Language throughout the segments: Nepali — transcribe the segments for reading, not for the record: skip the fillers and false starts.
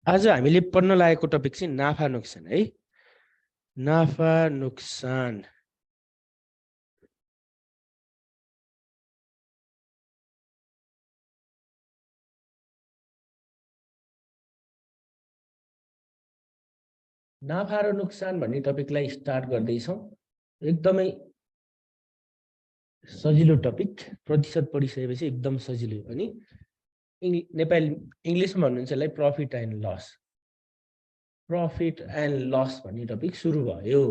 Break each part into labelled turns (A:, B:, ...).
A: आज हामीले पढ्न लागेको टपिक चाहिँ नाफा नोक्सान है। नाफा नोक्सान नाफा र नोक्सान भन्ने टपिकलाई स्टार्ट गर्दैछौँ। एकदमै सजिलो टपिक, प्रतिशत पढिसकेपछि एकदम सजिलो हो। अनि नेपाली इङ्ग्लिसमा भन्नुहुन्छ यसलाई profit and loss. Profit and loss भन्ने टपिक सुरु भयो।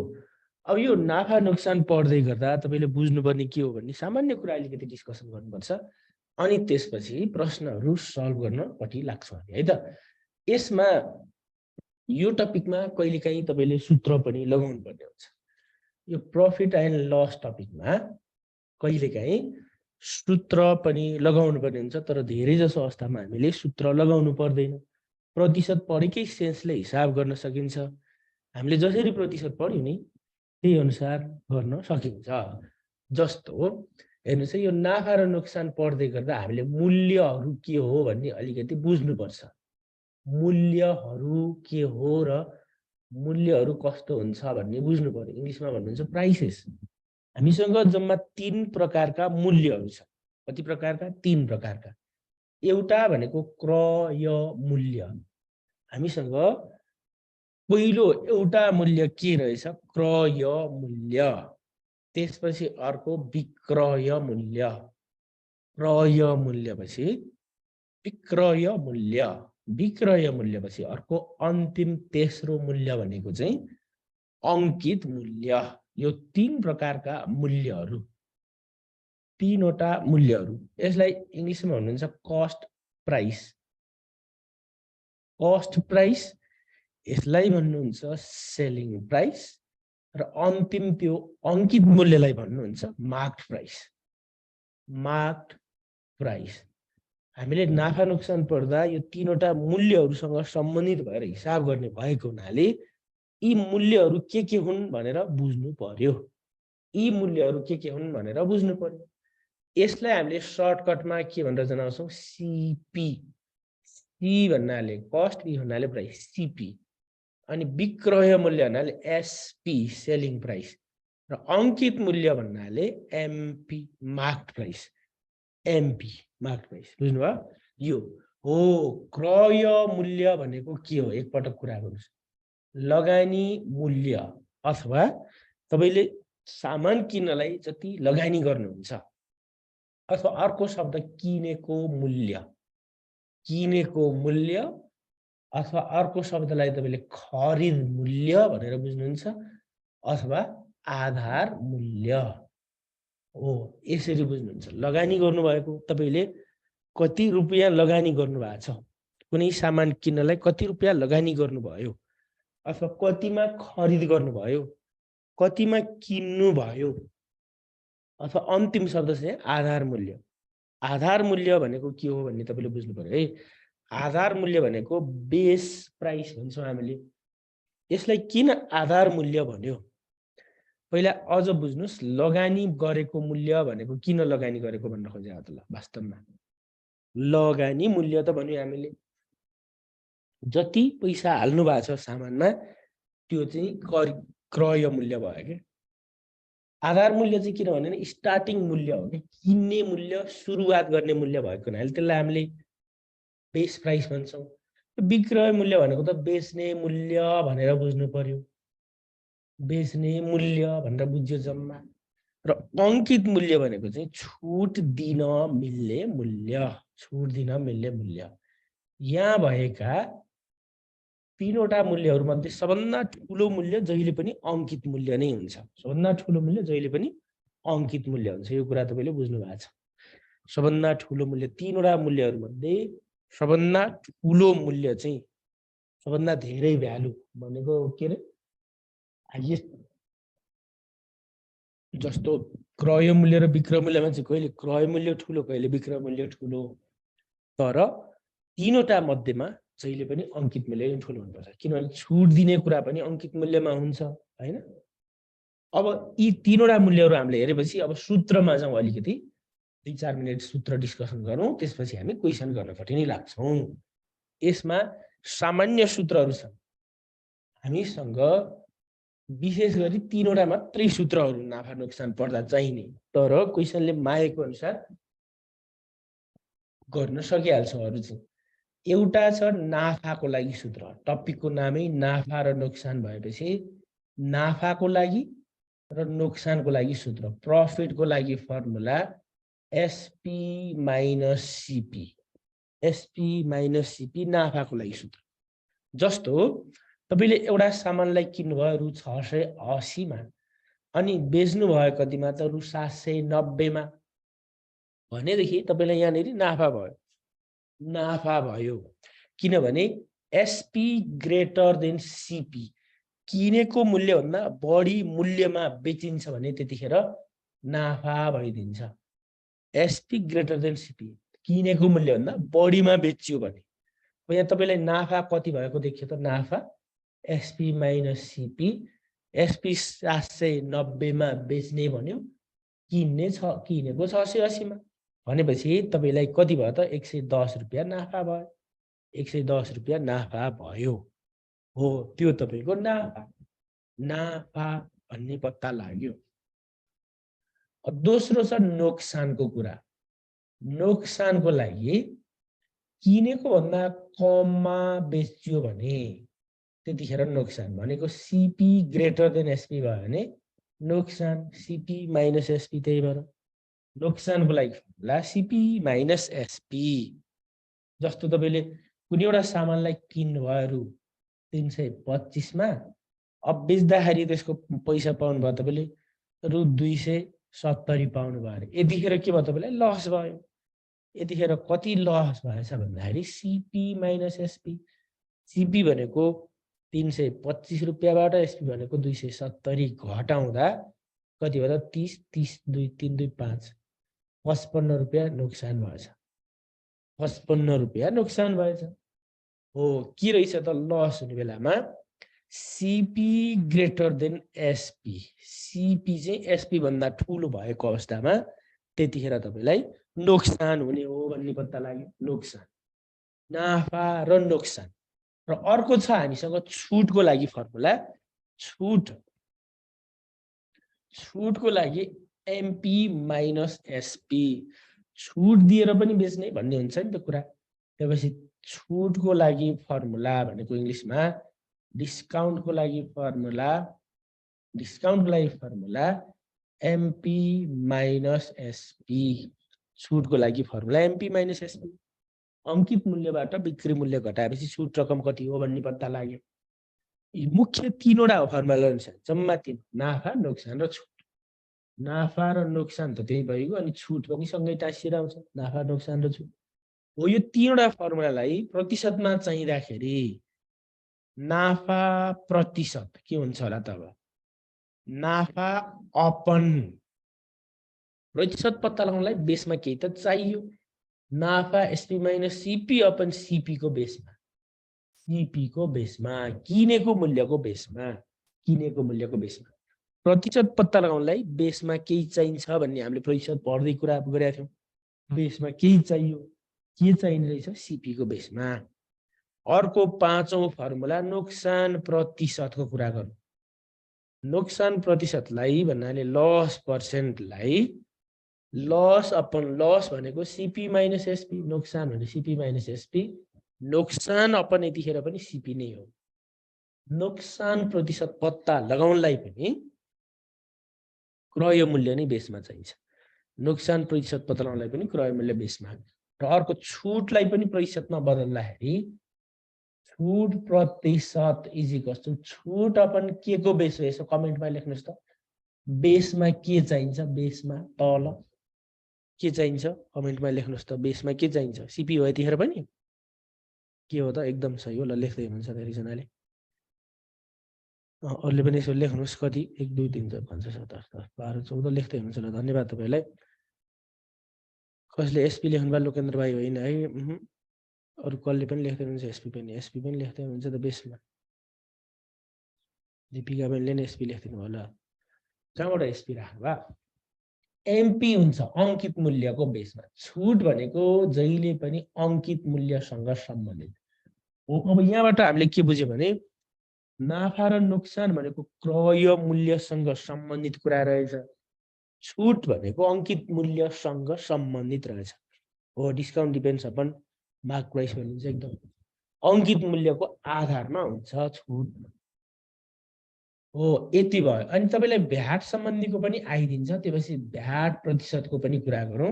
A: अब यो नाफा नोक्सान पढ्दै गर्दा तपाईँले बुझ्नुपर्ने के हो भन्ने सामान्य कुरा अलिकति डिस्कसन गर्नुपर्छ। अनि त्यसपछि प्रश्नहरू सल्भ गर्नपट्टि लाग्छौँ हामी है त। यसमा यो टपिकमा कहिलेकाहीँ तपाईँले सूत्र पनि लगाउनु पर्ने हुन्छ। यो प्रफिट एन्ड लस टपिकमा कहिलेकाहीँ सूत्र पनि लगाउनु पर्ने हुन्छ, तर धेरै जसो अवस्थामा हामीले सूत्र लगाउनु पर्दैन। प्रतिशत पढेकै सेन्सले हिसाब गर्न सकिन्छ। हामीले जसरी प्रतिशत पढ्यौँ नि त्यही अनुसार गर्न सकिन्छ। जस्तो हेर्नुहोस् है, यो नाफा र नोक्सान पढ्दै गर्दा हामीले मूल्यहरू के हो भन्ने अलिकति बुझ्नुपर्छ। मूल्यहरू के हो र मूल्यहरू कस्तो हुन्छ भन्ने बुझ्नु पर्यो। इङ्ग्लिसमा भन्नुहुन्छ प्राइसेस। हामीसँग जम्मा 3 प्रकारका मूल्यहरू छ। कति प्रकारका? 3 प्रकारका। एउटा भनेको क्रय मूल्य। हामीसँग पहिलो एउटा मूल्य के रहेछ? क्रय मूल्य। त्यसपछि अर्को विक्रय मूल्य। क्रय मूल्यपछि विक्रय मूल्य। विक्रय मूल्यपछि अर्को अन्तिम तेस्रो मूल्य भनेको चाहिँ अङ्कित मूल्य। यो 3 प्रकारका मूल्यहरू, 3वटा मूल्यहरू। यसलाई इङ्ग्लिसमा भन्नुहुन्छ कस्ट प्राइस। कस्ट प्राइस, यसलाई भन्नुहुन्छ सेलिङ प्राइस, र अन्तिम त्यो अङ्कित मूल्यलाई भन्नुहुन्छ मार्क्ड प्राइस। Marked price. हामीले नाफा नोक्सान पढ्दा यो 3वटा मूल्यहरूसँग सम्बन्धित भएर हिसाब गर्ने भएको हुनाले यी मूल्यहरू के हुन् भनेर बुझ्नु पर्यो। यी मूल्यहरू के हुन् भनेर बुझ्नु पर्यो। यसलाई हामीले सर्टकटमा के भनेर जनाउँछौँ? सीपी। सी भन्नाले कस्ट, पी भन्नाले प्राइस, सीपी। अनि विक्रय मूल्य भन्नाले एसपी, सेलिङ प्राइस, र अङ्कित मूल्य भन्नाले MP, marked price. MP, marked price. बुझ्नुभयो? यो हो क्रय मूल्य भनेको के हो? एकपटक कुरा गर्नुहोस्। लगानी मूल्य अथवा तपाईँले सामान किन्नलाई जति लगानी गर्नुहुन्छ, अथवा अर्को शब्द किनेको मूल्य। किनेको मूल्य अथवा अर्को शब्दलाई तपाईँले खरिद मूल्य भनेर बुझ्नुहुन्छ, अथवा आधार मूल्य हो। यसरी बुझ्नुहुन्छ। लगानी गर्नुभएको तपाईँले कति रुपियाँ लगानी गर्नुभएको छ, कुनै सामान किन्नलाई कति रुपियाँ लगानी गर्नुभयो, अथवा कतिमा खरिद गर्नुभयो, कतिमा किन्नुभयो, अथवा अन्तिम शब्द चाहिँ आधार मूल्य। आधार मूल्य भनेको के हो भन्ने तपाईँले बुझ्नु पर्यो है। आधार मूल्य भनेको बेस प्राइस भन्छौँ हामीले। यसलाई किन आधार मूल्य भन्यो? पहिला अझ बुझ्नुहोस्, लगानी गरेको मूल्य भनेको किन लगानी गरेको भन्न खोजेको त? ल वास्तवमा लगानी मूल्य त भन्यो हामीले जति पैसा हाल्नु भएको छ सामानमा त्यो चाहिँ क्रय मूल्य भयो क्या। आधार मूल्य चाहिँ किन भने स्टार्टिङ मूल्य हो कि किन्ने मूल्य, सुरुवात गर्ने मूल्य भएको हुनाले त्यसलाई हामीले बेस प्राइस भन्छौँ। विक्रय मूल्य भनेको त बेच्ने मूल्य भनेर बुझ्नु पर्यो। बेच्ने मूल्य भनेर बुझ्यो जम्मा। र अङ्कित मूल्य भनेको चाहिँ छुट दिन मिल्ने मूल्य। छुट दिन मिल्ने मूल्य। यहाँ भएका 3वटा मूल्यहरूमध्ये सबभन्दा ठुलो मूल्य जहिले पनि अङ्कित मूल्य नै हुन्छ। सबभन्दा ठुलो मूल्य जहिले पनि अङ्कित मूल्य हुन्छ। यो कुरा तपाईँले बुझ्नु भएको छ। सबभन्दा ठुलो मूल्य 3वटा मूल्यहरूमध्ये सबभन्दा ठुलो मूल्य चाहिँ, सबभन्दा धेरै भ्यालु भनेको के अरे? हाइएस्ट। जस्तो क्रय मूल्य र विक्रय मूल्यमा चाहिँ कहिले क्रय मूल्य ठुलो, कहिले विक्रय मूल्य ठुलो, तर 3वटा मध्येमा जहिले पनि अङ्कित मूल्य नै ठुलो हुनुपर्छ। किनभने छुट दिने कुरा पनि अङ्कित मूल्यमा हुन्छ हैन। अब यी 3वटा मूल्यहरू हामीले हेरेपछि अब सूत्रमा जाउँ। अलिकति 2-4 मिनट सूत्र डिस्कसन गरौँ, त्यसपछि हामी क्वेसन गर्नपट्टि नै लाग्छौँ। यसमा सामान्य सूत्रहरू छन् हामीसँग विशेष गरी 3 वटा मात्रै सूत्रहरू नाफा नोक्सान पर्दा चाहिने तर क्वेशनले मागेको अनुसार गर्न सकिहाल्छ अरु चाहिँ एउटा छ नाफाको लागि सूत्र टपिकको नामै नाफा र नोक्सान भएपछि नाफाको लागि र नोक्सानको लागि सूत्र प्रफिटको लागि formula SP minus CP SP minus CP नाफाको लागि सूत्र जस्तो तपाईले एउटा सामानलाई किन्नुभयो रु 680 मा अनि बेच्नु भयो कतिमा त रु 790 मा भनेदेखि तपाईलाई यहाँनेरि नाफा भयो किनभने एसपी ग्रेटर देन सीपी किनेको मूल्य भन्दा बढी मूल्यमा बेचिन्छ भने त्यतिखेर नाफा भइदिन्छ एसपी ग्रेटर देन सीपी किनेको मूल्य भन्दा बढीमा बेच्यो भने यहाँ तपाईलाई नाफा कति भएको देखियो त नाफा एसपी माइनस सीपी एसपी 790 मा बेच्ने भन्यो किनेको 680 मा भनेपछि तपाईलाई कति भयो त 110 रुपैयाँ नाफा भयो 110 रुपैयाँ नाफा भयो हो त्यो तपाईको नाफा भन्ने पत्ता लाग्यो दोस्रो छ नोक्सानको कुरा नोक्सानको लागि किनेको भन्दा कममा बेच्यो भने त्यतिखेर नोक्सान भनेको सीपी ग्रेटर देन एसपी भयो भने नोक्सान सीपी माइनस एसपी त्यही भएर नोक्सानको लागि फर्मुला सीपी माइनस एसपी जस्तो तपाईले कुनै एउटा सामानलाई किन्नु भयो रु 325 मा अब बेच्दाखेरि त्यसको पैसा पाउनु भयो तपाईले रु 270 पाउनु भयो यतिखेर के भयो तपाईलाई लस भयो यतिखेर कति लस भएछ भन्दाखेरि सीपी माइनस एसपी सीपी भनेको 325 रुपैयाँबाट एसपी भनेको 270 घटाउँदा कति भयो त 30 30 2 3 2 5 55 रुपैयाँ नोक्सान भएछ 55 रुपैयाँ नोक्सान भएछ हो के रहेछ त लस हुने बेलामा CP greater than SP CP चाहिँ एसपी भन्दा ठूलो भएको अवस्थामा त्यतिखेर तपाईलाई नोक्सान हुने हो भन्ने पत्ता लाग्यो नोक्सान नाफा र नोक्सान र अर्को छ हामीसँग छुटको लागि फर्मुला छुटको लागि एमपी माइनस एसपी छुट दिएर पनि बेच्ने भन्ने हुन्छ नि त कुरा त्यसपछि छुटको लागि फर्मुला भनेको इंग्लिशमा डिस्काउन्टको लागि फर्मुला एमपी माइनस एसपी छुटको लागि फर्मुला एमपी माइनस एसपी अंकित मूल्यबाट बिक्री मूल्य घटाएपछि छुट रकम कति हो भन्ने पत्ता लाग्यो यी मुख्य 3 वटा फर्मुला अनुसार जम्मा 3 नाफा नोक्सान र छुट नाफा र नोक्सान त त्यही भइगयो अनि छुट पनि सँगै टाँसिएर आउँछ नाफा नोक्सान र छुट हो यो 3 वटा फर्मुलालाई प्रतिशतमा चाहिँदाखेरि नाफा प्रतिशत के हुन्छ होला त अब नाफा अपन प्रतिशत पत्ता लगाउनलाई बेसमा केही त चाहियो नाफा SP minus CP upon CP को बेसमा किनेको मूल्यको बेसमा प्रतिशत पत्ता लगाउनलाई बेसमा केही चाहिन्छ भन्ने हामीले प्रतिशत पढ्दै कुरा गरेका थियौं बेसमा केही चाहियो के चाहिने रहेछ सीपी को बेसमा अर्को पाँचौं फर्मुला नोक्सान प्रतिशतको कुरा गरौँ नोक्सान प्रतिशतलाई भन्नाले लस पर्सेन्टलाई लस अपन लस भनेको सीपी माइनस एसपी नोक्सान भने सीपी माइनस एसपी नोक्सान अपन यतिखेर पनि सीपी नै हो नोक्सान प्रतिशत पत्ता लगाउनलाई पनि क्रय मूल्य नै बेसमा चाहिन्छ नोक्सान प्रतिशत पत्ता लगाउनलाई पनि क्रय मूल्य बेसमा र अर्को छुटलाई पनि प्रतिशतमा बदल्दाखेरि छुट प्रतिशत इजिकल्स टु छुट अपन के को बेस हो यसो कमेन्टमा लेख्नुस् त बेसमा के चाहिन्छ बेसमा तल के चाहिन्छ कमेन्टमा लेख्नुस् त बेसमा के चाहिन्छ सीपी हो यतिखेर पनि के हो त एकदम सही हो ल लेख्दै हुनुहुन्छ धेरैजनाले अरूले पनि यसो लेख्नुस् कति 1 2 3 4 5 6 7 8 10 12 14 लेख्दै हुनुहुन्छ ल धन्यवाद तपाईलाई कसले एसपी लेख्नु भयो लोकेन्द्र भाइ होइन है अरु कसले पनि लेख्दै हुनुहुन्छ एसपी पनि लेख्दै हुनुहुन्छ त बेसमा दीपिका बहिनीले नि एसपी लेख्दिनु भयो ल कहाँबाट एसपी राख्नु भयो एमपी हुन्छ अंकित मूल्यको बेसमा छुट भनेको जहिले पनि अंकित मूल्यसँग सम्बन्धित अब यहाँबाट हामीले के बुझ्यो भने नाफा र नोक्सान भनेको क्रय मूल्यसँग सम्बन्धित कुरा रहेछ, छुट भनेको अङ्कित मूल्यसँग सम्बन्धित रहेछ। हो, discount depends upon mark price भन्ने चाहिँ एकदम अङ्कित मूल्यको आधारमा हुन्छ छुट। हो, यति भयो। अनि तपाईँलाई भ्याट सम्बन्धीको पनि आइदिन्छ, त्यसपछि भ्याट प्रतिशतको पनि कुरा गरौँ।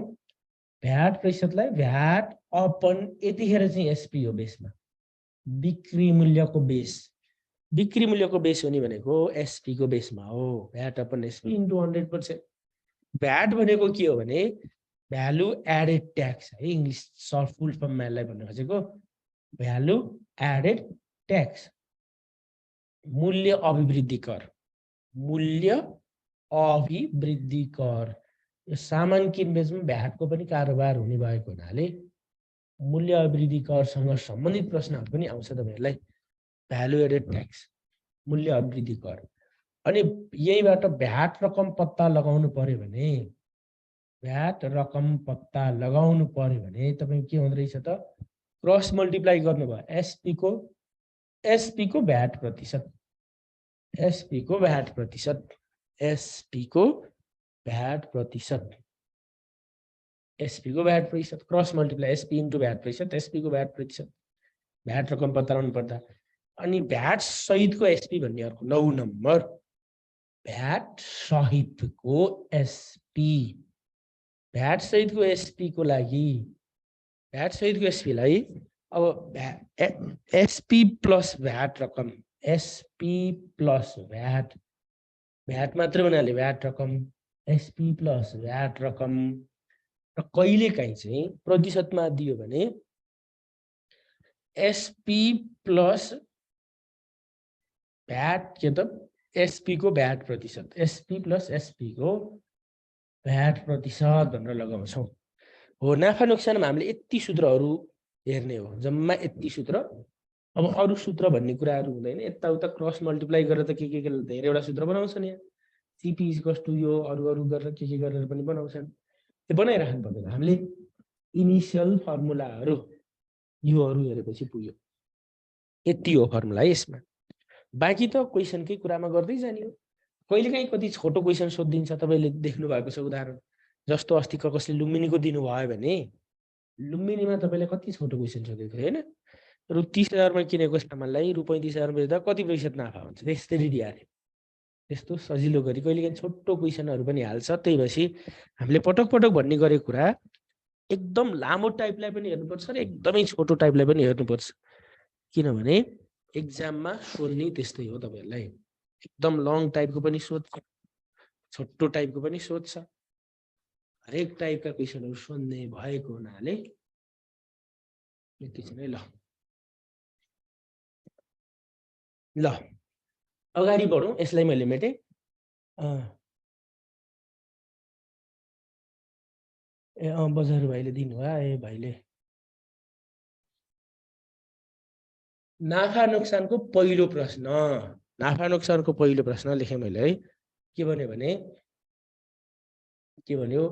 A: भ्याट प्रतिशतलाई भ्याट अपन यतिखेर चाहिँ एसपी हो बेसमा, बिक्री मूल्यको बेस। बिक्री मूल्यको बेस हुने भनेको एसपी को बेसमा हो, VAT upon SP into 100%। VAT भनेको के हो भने भ्यालु एडेड ट्याक्स है, इङ्ग्लिस सर्ट फुल फर्ममा यसलाई भन्न खोजेको भ्यालु एडेड ट्याक्स, मूल्य अभिवृद्धि कर। मूल्य अभिवृद्धि कर यो सामान किनबेचमा भ्याटको पनि कारोबार हुने भएको हुनाले मूल्य अभिवृद्धि करसँग सम्बन्धित प्रश्नहरू पनि आउँछ तपाईहरुलाई। भ्यालु एडेड ट्याक्स, मूल्य अभिवृद्धि कर। अनि यहीबाट भ्याट रकम पत्ता लगाउनु पर्यो भने भ्याट रकम पत्ता लगाउनु पर्यो भने तपाईँ के हुँदो रहेछ त क्रस मल्टिप्लाई गर्नुभयो एसपी को भ्याट प्रतिशत, एसपी को भ्याट प्रतिशत, एसपी को भ्याट प्रतिशत, एसपी को भ्याट प्रतिशत, cross multiply SP into VAT प्रतिशत, एसपी को भ्याट प्रतिशत, भ्याट रकम पत्ता लगाउनु पर्दा। अनि भ्याट सहितको एसपी भन्ने अर्को 9 नम्बर, भ्याट सहितको एसपी। भ्याट सहितको एसपी को लागि भ्याट सहितको एसपी लाई अब एसपी प्लस भ्याट रकम, एसपी प्लस भ्याट, भ्याट मात्र हुनाले भ्याट रकम, एसपी प्लस भ्याट रकम। र कहिलेकाहीँ चाहिँ प्रतिशतमा दियो भने एसपी प्लस भ्याट के त एसपी को भ्याट प्रतिशत, एसपी प्लस एसपी को भ्याट प्रतिशत भनेर लगाउँछौँ। हो, नाफा नोक्सानमा हामीले यति सूत्रहरू हेर्ने हो, जम्मा यति सूत्र। अब अरू सूत्र भन्ने कुराहरू हुँदैन, यताउता क्रस मल्टिप्लाई गरेर त के धेरैवटा सूत्र बनाउँछन्। यहाँ सिपी इक्वल्स टु यो अरू गरेर के गरेर पनि बनाउँछन्, त्यो बनाइराख्नु पर्दैन। हामीले इनिसियल फर्मुलाहरू योहरू हेरेपछि पुग्यो, यति हो फर्मुला यसमा। बाँकी त क्वेसनकै कुरामा गर्दै जाने हो। कहिलेकाहीँ कति छोटो क्वेसन सोधिदिन्छ, तपाईँले देख्नु भएको छ उदाहरण, जस्तो अस्ति कसले लुम्बिनीको दिनुभयो भने लुम्बिनीमा तपाईँले कति छोटो क्वेसन सोधेको थियो होइन। रु 30,000मा किनेको सामानलाई रु 35,000 बेच्दा कति प्रतिशत नाफा हुन्छ, त्यसरी दिएको थियो। त्यस्तो सजिलो गरी कहिलेकाहीँ छोटो क्वेसनहरू पनि हाल्छ। त्यही भएपछि हामीले पटक पटक भन्ने गरेको कुरा एकदम लामो टाइपलाई पनि हेर्नुपर्छ र एकदमै छोटो टाइपलाई पनि हेर्नुपर्छ, किनभने एक्जाममा सोध्ने त्यस्तै हो। तपाईहरुलाई एकदम लङ टाइपको पनि सोध्छ, छोटो टाइपको पनि सोध्छ, हरेक टाइपका क्वेसनहरू सोध्ने भएको हुनाले यति छ नै। ल अगाडि बढौँ, यसलाई मैले मेटेँ। बजार भाइले दिनुभयो, भाइले नाफा नोक्सानको पहिलो प्रश्न, नाफा नोक्सानको पहिलो प्रश्न लेखेँ मैले है। के भन्यो भने के भन्यो,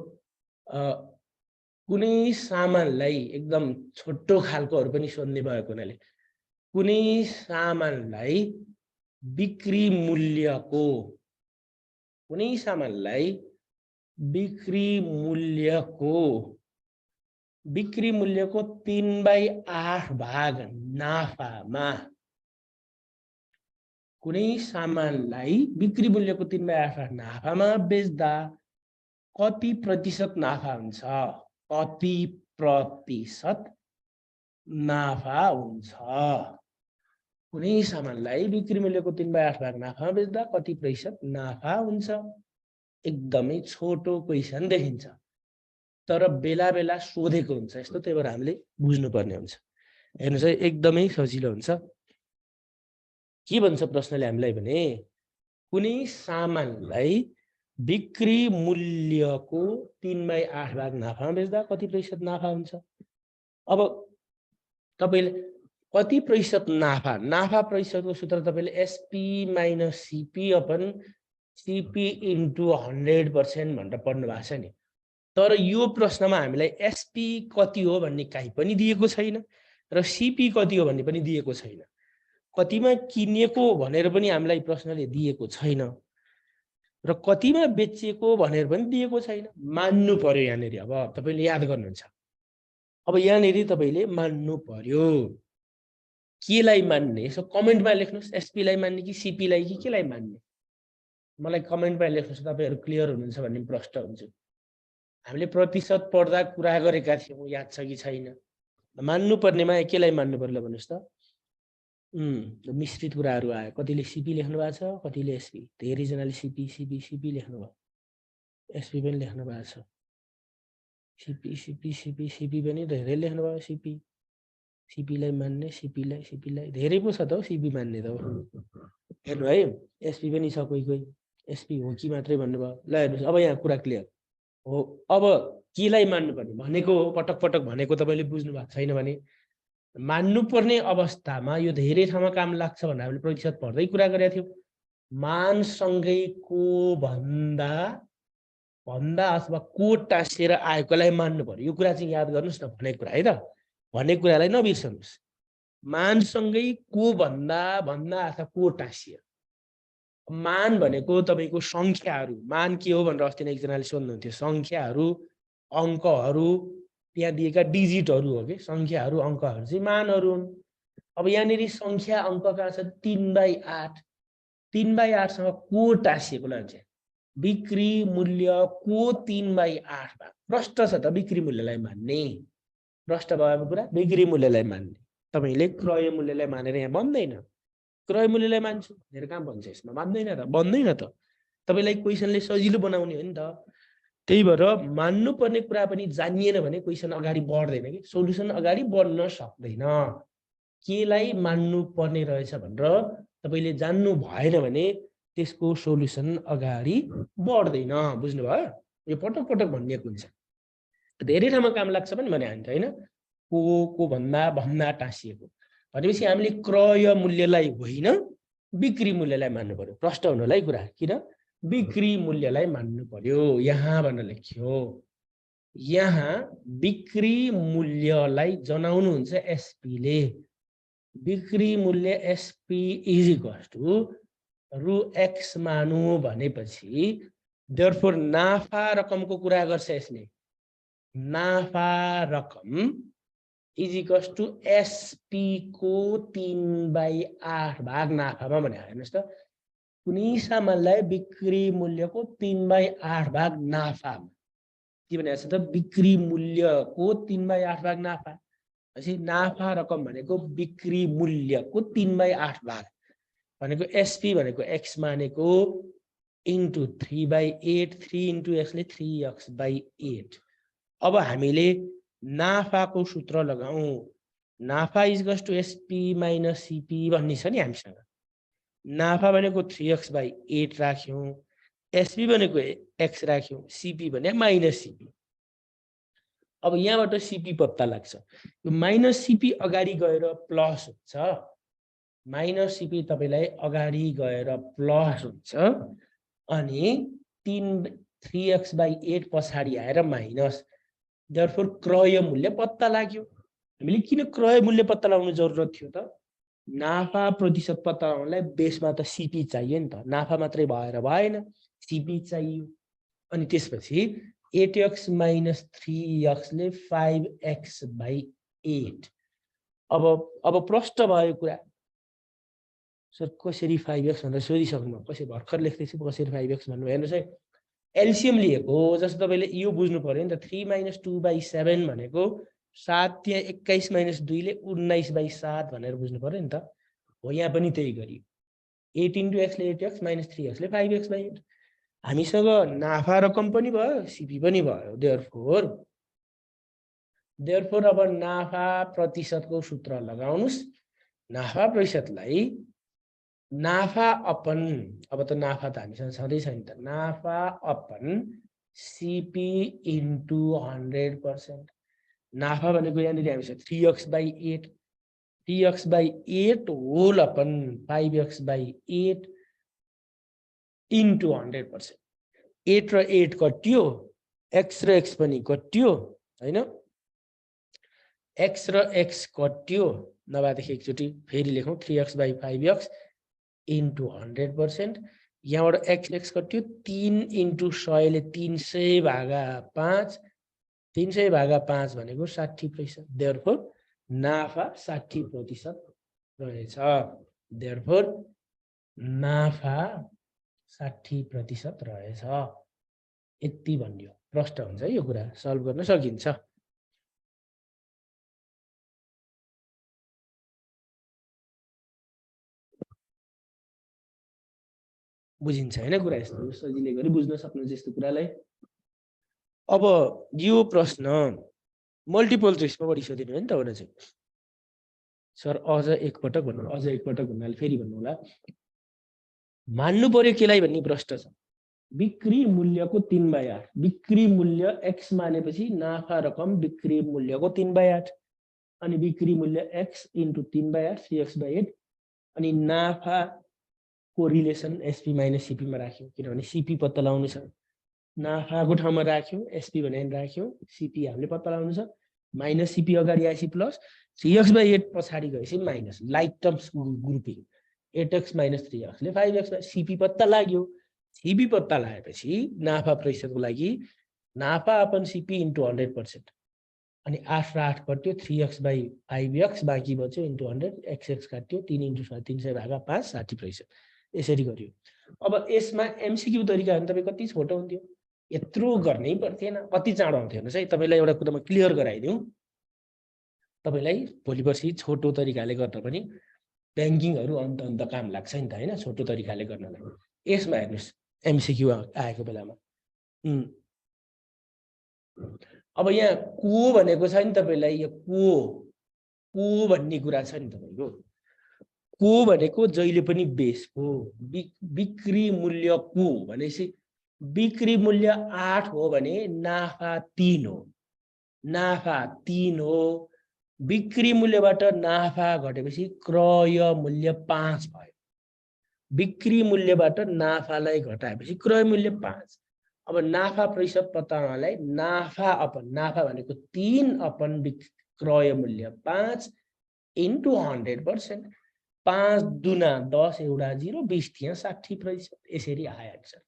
A: कुनै सामानलाई एकदम छोटो खालकोहरू पनि सोध्ने भएको हुनाले कुनै सामानलाई बिक्री मूल्यको, कुनै सामानलाई बिक्री मूल्यको 3/8 भाग नाफामा, कुनै सामानलाई बिक्री मूल्यको 3/8 भाग नाफामा बेच्दा कति प्रतिशत नाफा हुन्छ, कति प्रतिशत नाफा हुन्छ। कुनै सामानलाई बिक्री मूल्यको 3/8 भाग नाफामा बेच्दा कति प्रतिशत नाफा हुन्छ। एकदमै छोटो क्वेसन देखिन्छ तर बेला बेला सोधेको हुन्छ यस्तो, त्यही भएर हामीले बुझ्नुपर्ने हुन्छ। हेर्नुस् है, एकदमै सजिलो हुन्छ। के भन्छ प्रश्नले हामीलाई भने कुनै सामानलाई बिक्री मूल्यको 3/8 भाग नाफामा बेच्दा कति प्रतिशत नाफा हुन्छ। अब तपाईले कति प्रतिशत नाफा, नाफा प्रतिशतको सूत्र तपाईले SP minus CP upon CP into 100% भनेर पढ्नु भएको छ नि। तर यो प्रश्नमा हामीलाई एसपी कति हो भन्ने कहीँ पनि दिएको छैन र सीपी कति हो भन्ने पनि दिएको छैन कतिमा किनेको भनेर पनि हामीलाई प्रश्नले दिएको छैन र कतिमा बेचिएको भनेर पनि दिएको छैन मान्नु पर्यो यहाँनेरि अब तपाईले याद गर्नुहुन्छ अब यहाँनेरि तपाईले मान्नु पर्यो केलाई मान्ने यसो कमेन्टमा लेख्नुस् एसपी लाई मान्ने कि सीपी लाई कि केलाई मान्ने मलाई कमेन्टमा लेख्नुस् तपाईहरु क्लियर हुनुहुन्छ भन्ने प्रश्न हुन्छ हामीले प्रतिशत पढ्दा कुरा गरेका थियौं याद छ कि छैन मान्नु पर्नेमा केलाई मान्नु पर्ला भन्नुस् त मिश्रित कुराहरु आयो कतिले सीपी लेख्नु भएको छ कतिले एसपी धेरै जनाले सीपी सीपी सीपी लेख्नु भयो एसपी पनि लेख्नु भएको छ सीपी सीपी सीपी सीपी पनि धेरै लेख्नु भयो सीपी सीपी लाई मान्ने सीपी लाई धेरै पो छ त सीपी मान्ने त हेर्नु है एसपी पनि छ कोही कोही एसपी हो कि मात्रै भन्नुभयो ल हेर्नुस् अब यहाँ कुरा क्लियर हो अब केलाई मान्नु पर्ने भनेको पटक पटक भनेको तपाईले बुझ्नु भएको छैन भने मान्नु पर्ने अवस्थामा यो धेरै ठाउँमा काम लाग्छ भनेर हामीले प्रतिशत पढ्दै कुरा गरेका थियौं मान सँगै को भन्दा अथवा को टाँसिएर आएकोलाई मान्नु पर्यो यो कुरा चाहिँ याद गर्नुस् न भनेको कुरा है त भन्ने कुरालाई नबिर्सनुस् मान सँगै को भन्दा अथवा को टाँसिएर मान भनेको तपाईको संख्याहरु मान के हो भनेर अस्ति नै एकजनाले सोध्नुहुन्थ्यो संख्याहरु अंकहरु त्यहाँ दिएका डिजिटहरु हो के संख्याहरु अंकहरु चाहिँ मानहरु हुन् अब यहाँनेरि संख्या अंकका छ 3/8 3/8 सँग को टाँसिएको ल हुन्छ बिक्री मूल्य को 3/8 भाग प्रष्ट छ त बिक्री मूल्यलाई मान्ने प्रष्ट भएको कुरा बिक्री मूल्यलाई मान्ने तपाईले क्रय मूल्यलाई मानेर यहाँ बन्दैन क्रय मूल्यलाई मान्छु भनेर कहाँ भन्छ यसमा मान्दैन त बन्दैन त तपाईलाई क्वेशनले सजिलो बनाउने हो नि त त्यही भएर मान्नु पर्ने कुरा पनि जानिएन भने क्वेशन अगाडि बढ्दैन के सोलुसन अगाडि बढ्न सक्दैन केलाई मान्नु पर्ने रहेछ भनेर तपाईले जान्नु भएन भने त्यसको सोलुसन अगाडि बढ्दैन बुझ्नुभयो यो पटक पटक भनिएको हुन्छ धेरै ठाउँमा काम लाग्छ पनि भने हामी हैन को भन्दा टाँसिएको भनेपछि हामीले क्रय मूल्यलाई होइन बिक्री मूल्यलाई मान्नु पर्यो प्रष्ट हुनलाई कुरा किन बिक्री मूल्यलाई मान्नु पर्यो यहाँ भनेर लेख्यो यहाँ बिक्री मूल्यलाई जनाउनु हुन्छ एसपी ले बिक्री मूल्य एसपी इज इक्वल्स टु रु एक्स मानु भनेपछि देयरफोर नाफा रकमको कुरा गर्छ यसले नाफा रकम इज इक्वल्स टु एसपी को 3/8 भाग नाफामा भने हेर्नुस् त कुनै सामानलाई बिक्री मूल्यको 3/8 भाग नाफामा के भनेको छ त बिक्री मूल्यको 3/8 भाग नाफा पछि नाफा रकम भनेको बिक्री मूल्यको 3/8 भाग भनेको एसपी भनेको एक्स मानेको इन्टु 3/8 3 इन्टु एक्स ले 3x/8 अब हामीले नाफाको सूत्र लगाऊ नाफा is equals to SP minus CP भन्ने छ नि हामीसँग नाफा भनेको 3x/8 राख्यौं एसपी भनेको एक्स राख्यौं सीपी भने माइनस सीपी अब यहाँबाट सीपी पत्ता लाग्छ यो माइनस सीपी अगाडि गएर प्लस हुन्छ माइनस सीपी तपाईलाई अगाडि गएर प्लस हुन्छ अनि 3x/8 पछाडी आएर माइनस देयरफोर क्रय मूल्य पत्ता लाग्यो हामीले किन क्रय मूल्य पत्ता लगाउनु जरुरत थियो त नाफा प्रतिशत पत्ता लगाउनलाई बेसमा त सीपी चाहियो नि त नाफा मात्रै भएर भएन सीपी चाहियो अनि त्यसपछि 8x - 3x ले 5x/8 अब प्रष्ट भयो कुरा सर कसरी 5x भनेर सोधिसक्नु कसरी भर्खर लेख्दैछु कसरी 5x भन्नु हेर्नुस् है एलसीएम लिएको जस्तो तपाईले यो बुझ्नु पर्यो नि त 3 - 2/7 भनेको 7 त्यहाँ 21 - 2 ले 19/7 भनेर बुझ्नु पर्यो नि त हो यहाँ पनि त्यही गरी 8 * x ले 8x - 3x ले 5x/8 हामीसँग नाफा रकम पनि भयो सीपी पनि भयो देयरफोर अब नाफा प्रतिशतको सूत्र लगाउनुस् नाफा प्रतिशतलाई नाफा अपन अब त नाफा त हामीसँग छँदै छैन त नाफा अपन सीपी इन्टु 100% नाफा भनेको यहाँनिर हामीसँग 3x/8 3x/8 whole upon 5x/8 into 100% 8 र 8 कट्यो x र x पनि कट्यो हैन x र x कट्यो नभएदेखि एकचोटि फेरि लेखौँ 3x/5x इन्टु 100%। यहाँबाट x कट्यो 3 इन्टु 100 ले 300/5 300/5 भनेको 60%। देयरफोर नाफा 60% रहेछ। देयरफोर नाफा 60% रहेछ। यति भन्यो। प्रश्न हुन्छ यो कुरा सल्भ गर्न सकिन्छ। बुझिन्छ हैन कुरा यस्तो सजिलै गरी बुझ्न सक्नुहुन्छ यस्तो कुरालाई। अब यो प्रश्न मल्टिपल चोइसमा बढी सोधिनु हो नि तपाईले चाहिँ। सर अझ एकपटक भन्नु, अझ एकपटक भन्नाले फेरि भन्नु होला। मान्नु पर्यो केलाई भन्ने प्रश्न छ। बिक्री मूल्यको 3/8 बिक्री मूल्य x मानेपछि नाफा रकम बिक्री मूल्यको 3/8 अनि बिक्री मूल्य x इन्टु 3/8 3x/8 अनि नाफाको रिलेसन एसपी माइनस सीपी मा राख्यौं किनभने सीपी पत्ता लगाउनु छ। नाफाको ठाउँमा राख्यौं एसपी भनेर राख्यौं, सीपी हामीले पत्ता लगाउनु छ। माइनस सीपी अगाडि आएपछि प्लस 3x/8 पछाडि गएपछि minus like terms grouping 8x - 3x ले 5x सीपी पत्ता लाग्यो। सीपी पत्ता लगाएपछि नाफा प्रतिशतको लागि नाफा अपन सीपी इन्टु 100% अनि 8 र 8 कट्यो 3x/5x बाँकी बच्यो इन्टु 100 x काट्यो 3 इन्टु 300/5 60%। यसरी गरियो। अब यसमा एमसीक्यू तरिका भने तपाईँ कति छोटो हुन्थ्यो, यत्रो गर्नै पर्थेन, कति चाँडो आउँथ्यो हेर्नुहोस् है। तपाईँलाई एउटा कुरामा क्लियर गराइदिउँ, तपाईँलाई भोलि पर्सि छोटो तरिकाले गर्न पनि ब्याङ्किङहरू अन्त काम लाग्छ नि त हैन, छोटो तरिकाले गर्नलाई। यसमा हेर्नुहोस् एमसीक्यू आएको बेलामा अब यहाँ को भनेको छ नि तपाईलाई, यो को भन्ने कुरा छ नि तपाईको। को भनेको जहिले पनि बेस हो। बिक्री मूल्य को भनेपछि बिक्री मूल्य 8 हो भने नाफा 3 हो। नाफा 3 हो। बिक्री मूल्यबाट नाफा घटेपछि क्रय मूल्य 5 भयो। बिक्री मूल्यबाट नाफालाई घटाएपछि क्रय मूल्य 5। अब नाफा प्रतिशत पत्ता लगाउनलाई नाफा अपन नाफा भनेको 3 अपन क्रय मूल्य 5 इन्टु 100%। 5 दुना 10 एउटा 0 20 थियो 60%। यसरी आयो आन्सर।